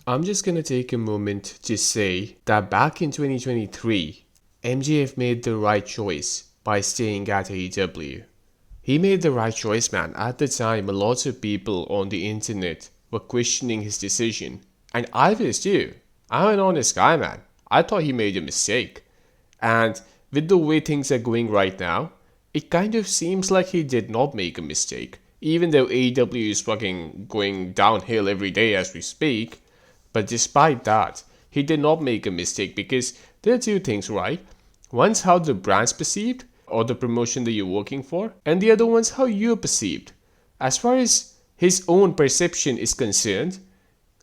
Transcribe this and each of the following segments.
I'm just gonna take a moment to say that back in 2023, MJF made the right choice by staying at AEW. He made the right choice, man. At the time, a lot of people on the internet were questioning his decision. And I was too. I'm an honest guy, man. I thought he made a mistake. And with the way things are going right now, it kind of seems like he did not make a mistake. Even though AEW is fucking going downhill every day as we speak. But despite that, he did not make a mistake because there are two things, right? One's how the brand's perceived or the promotion that you're working for, and the other one's how you're perceived. As far as his own perception is concerned,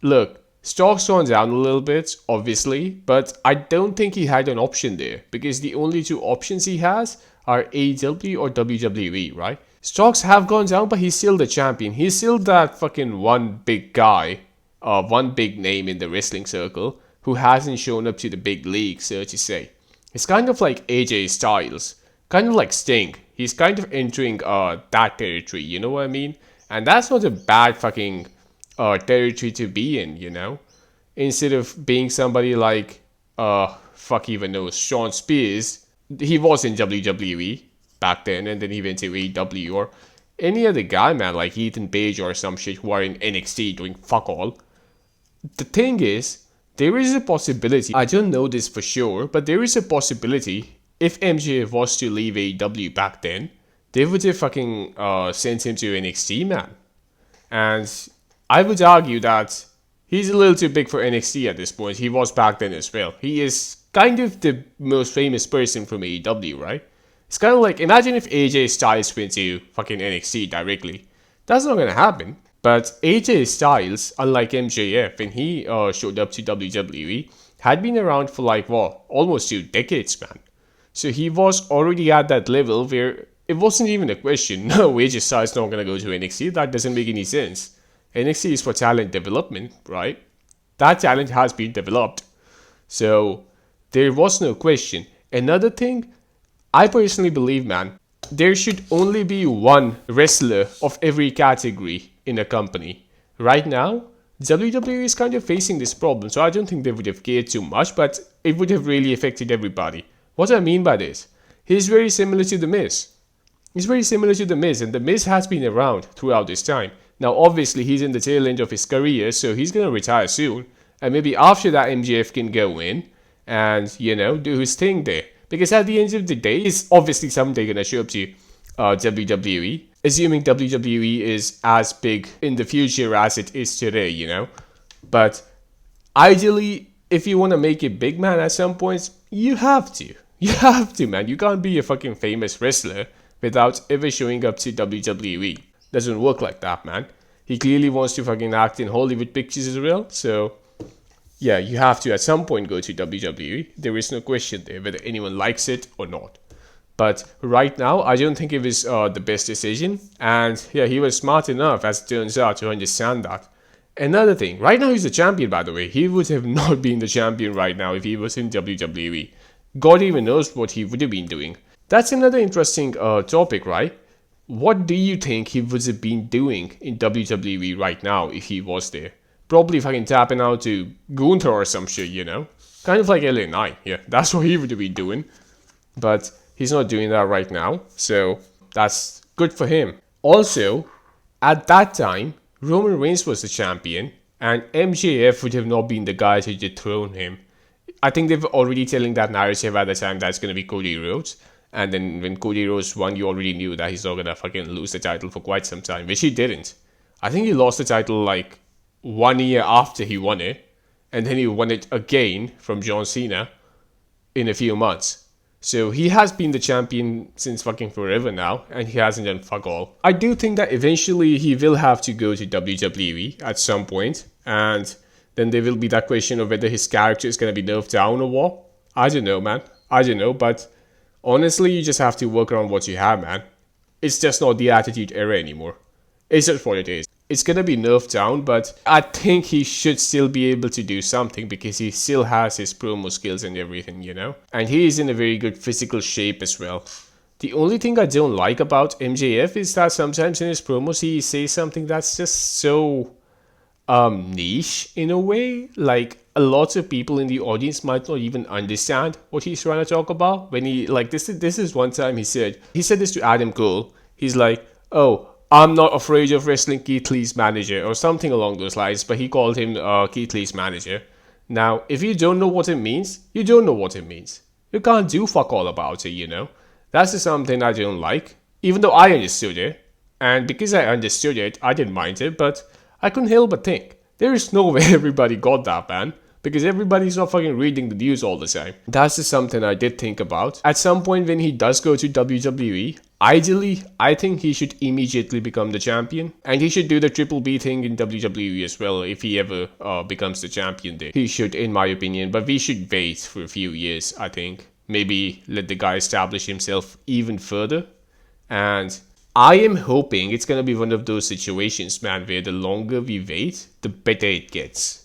look, stock's gone down a little bit, obviously, but I don't think he had an option there because the only two options he has are AEW or WWE, right? Stocks have gone down, but he's still the champion. He's still that fucking one big guy, one big name in the wrestling circle who hasn't shown up to the big league, so to say. It's kind of like AJ Styles, kind of like Sting. He's kind of entering that territory, you know what I mean? And that's not a bad fucking territory to be in, you know? Instead of being somebody like, fuck even knows, Sean Spears, he was in WWE back then, and then he went to AEW, or any other guy, man, like Ethan Page or some shit who are in NXT doing fuck all. The thing is, there is a possibility, I don't know this for sure, but there is a possibility if MJF was to leave AEW back then, they would have fucking sent him to NXT, man. And I would argue that he's a little too big for NXT at this point. He was back then as well. He is kind of the most famous person from AEW, right? It's kind of like, imagine if AJ Styles went to fucking NXT directly. That's not gonna happen. But AJ Styles, unlike MJF, when he showed up to WWE, had been around for like, what, almost 2 decades, man. So he was already at that level where it wasn't even a question. No, AJ Styles not gonna go to NXT. That doesn't make any sense. NXT is for talent development, right? That talent has been developed. So there was no question. Another thing, I personally believe, man, there should only be one wrestler of every category in a company. Right now, WWE is kind of facing this problem, so I don't think they would have cared too much, but it would have really affected everybody. What I mean by this, he's very similar to The Miz. He's very similar to The Miz, and The Miz has been around throughout this time. Now, obviously, he's in the tail end of his career, so he's going to retire soon. And maybe after that, MJF can go in and, you know, do his thing there. Because at the end of the day, he's obviously someday going to show up to WWE. Assuming WWE is as big in the future as it is today, you know. But ideally, if you want to make it big, man, at some points, you have to. You have to, man. You can't be a fucking famous wrestler without ever showing up to WWE. Doesn't work like that, man. He clearly wants to fucking act in Hollywood pictures as well. So, yeah, you have to at some point go to WWE. There is no question there whether anyone likes it or not. But right now, I don't think it was the best decision. And yeah, he was smart enough, as it turns out, to understand that. Another thing, right now he's the champion, by the way. He would have not been the champion right now if he was in WWE. God even knows what he would have been doing. That's another interesting topic, right? What do you think he would have been doing in WWE right now if he was there? Probably fucking tapping out to Gunther or some shit, you know? Kind of like LA Knight, yeah. That's what he would have been doing. But he's not doing that right now, so that's good for him. Also, at that time, Roman Reigns was the champion, and MJF would have not been the guy to dethrone him. I think they were already telling that narrative at the time that's going to be Cody Rhodes. And then when Cody Rhodes won, you already knew that he's not going to fucking lose the title for quite some time, which he didn't. I think he lost the title like 1 year after he won it. And then he won it again from John Cena in a few months. So he has been the champion since fucking forever now, and he hasn't done fuck all. I do think that eventually he will have to go to WWE at some point, and then there will be that question of whether his character is going to be nerfed down or what. I don't know, man. I don't know, but honestly, you just have to work around what you have, man. It's just not the Attitude Era anymore. It's just what it is. It's gonna be nerfed down, but I think he should still be able to do something because he still has his promo skills and everything, you know? And he is in a very good physical shape as well. The only thing I don't like about MJF is that sometimes in his promos he says something that's just so niche in a way. Like a lot of people in the audience might not even understand what he's trying to talk about. When he like this is one time he said this to Adam Cole. He's like, "Oh, I'm not afraid of wrestling Keith Lee's manager," or something along those lines. But he called him Keith Lee's manager. Now, if you don't know what it means, you don't know what it means. You can't do fuck all about it. That's just something I don't like. Even though I understood it, and because I understood it, I didn't mind it, but I couldn't help but think, there is no way everybody got that, man. Because everybody's not fucking reading the news all the time. That's just something I did think about. At some point when he does go to WWE, ideally, I think he should immediately become the champion. And he should do the Triple B thing in WWE as well if he ever becomes the champion there. He should, in my opinion, but we should wait for a few years, I think. Maybe let the guy establish himself even further. And I am hoping it's gonna be one of those situations, man, where the longer we wait, the better it gets.